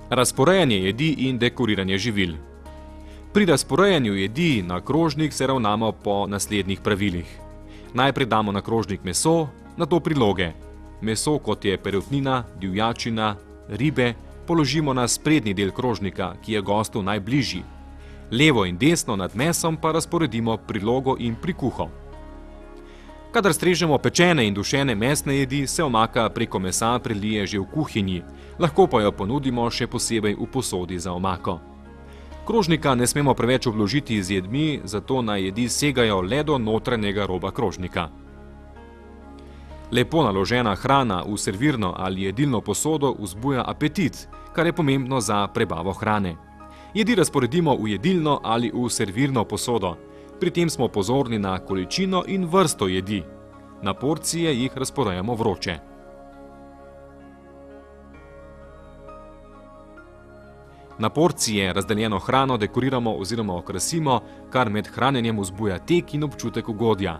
Razporejanje jedi in dekoriranje živil. Pri razporejanju jedi na krožnik se ravnamo po naslednjih pravilih. Najprej damo na krožnik meso, nato priloge. Meso, kot je perutnina, divjačina, ribe, položimo na sprednji del krožnika, ki je gostu najbližji. Levo in desno nad mesom pa razporedimo prilogo in prikuho. Kadar strežemo pečene in dušene mesne jedi, se omaka preko mesa prelije že v kuhinji, lahko pa jo ponudimo še posebej v posodi za omako. Krožnika ne smemo preveč obložiti z jedmi, zato naj jedi segajo le do notranjega roba krožnika. Lepo naložena hrana v servirno ali jedilno posodo vzbuja apetit, kar je pomembno za prebavo hrane. Jedi razporedimo v jedilno ali v servirno posodo. Pri tem smo pozorni na količino in vrsto jedi. Na porcije jih razporejamo vroče. Na porcije razdeljeno hrano dekoriramo oziroma okrasimo, kar med hranjenjem vzbuja tek in občutek ugodja.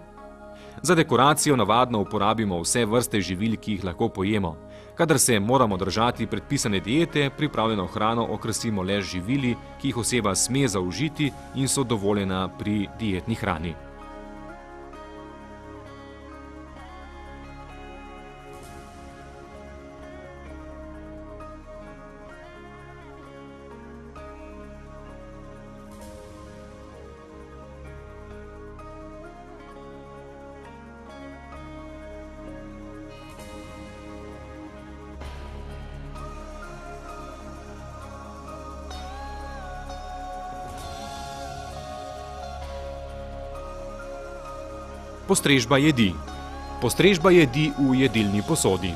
Za dekoracijo navadno uporabimo vse vrste živil, ki jih lahko pojemo. Kadar se moramo držati predpisane diete, pripravljeno hrano okrasimo le z živili, ki jih oseba sme zaužiti in so dovoljena pri dietni hrani. Postrežba jedi. Postrežba jedi v jedilni posodi.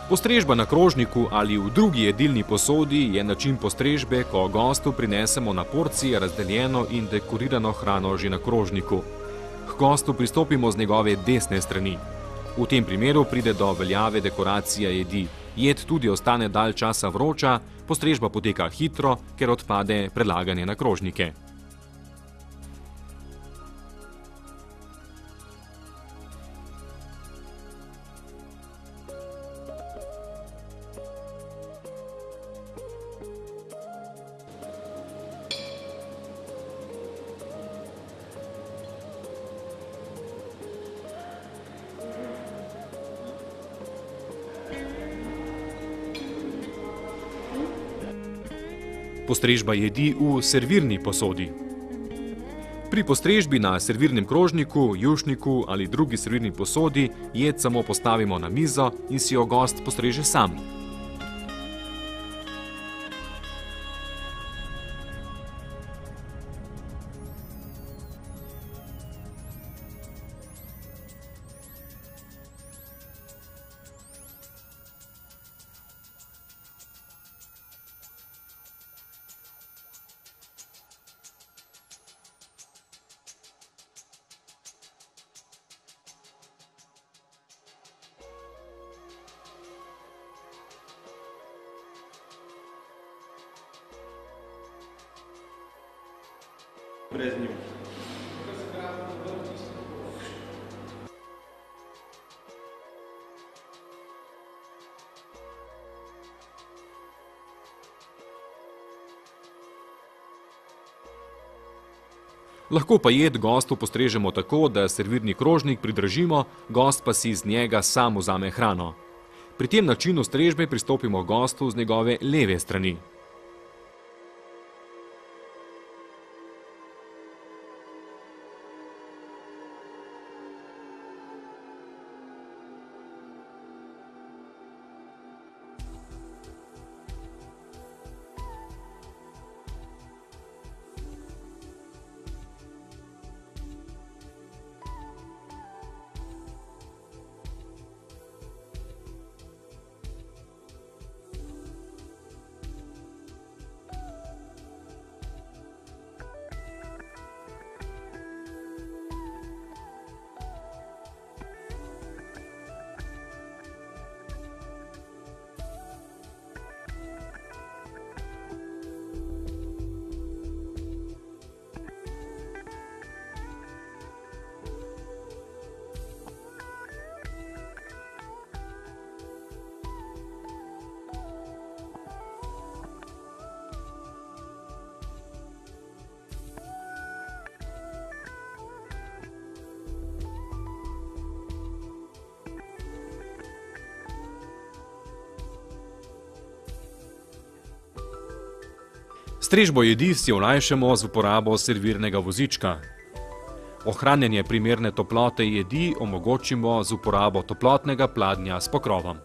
Postrežba na krožniku ali v drugi jedilni posodi je način postrežbe, ko gostu prinesemo na porcije razdeljeno in dekorirano hrano že na krožniku. K gostu pristopimo z njegove desne strani. V tem primeru pride do veljave dekoracija jedi. Jed tudi ostane dalj časa vroča, postrežba poteka hitro, ker odpade prelaganje na krožnike. Postrežba jedi v servirni posodi. Pri postrežbi na servirnem krožniku, jušniku ali drugi servirni posodi jed samo postavimo na mizo in si jo gost postreže sam. Brez nju. Lahko pa jed gostu postrežemo tako, da servirni krožnik pridržimo, gost pa si z njega sam vzame hrano. Pri tem načinu strežbe pristopimo gostu z njegove leve strani. Strežbo jedi si olajšamo z uporabo servirnega vozička. Ohranjanje primerne toplote jedi omogočimo z uporabo toplotnega pladnja s pokrovom.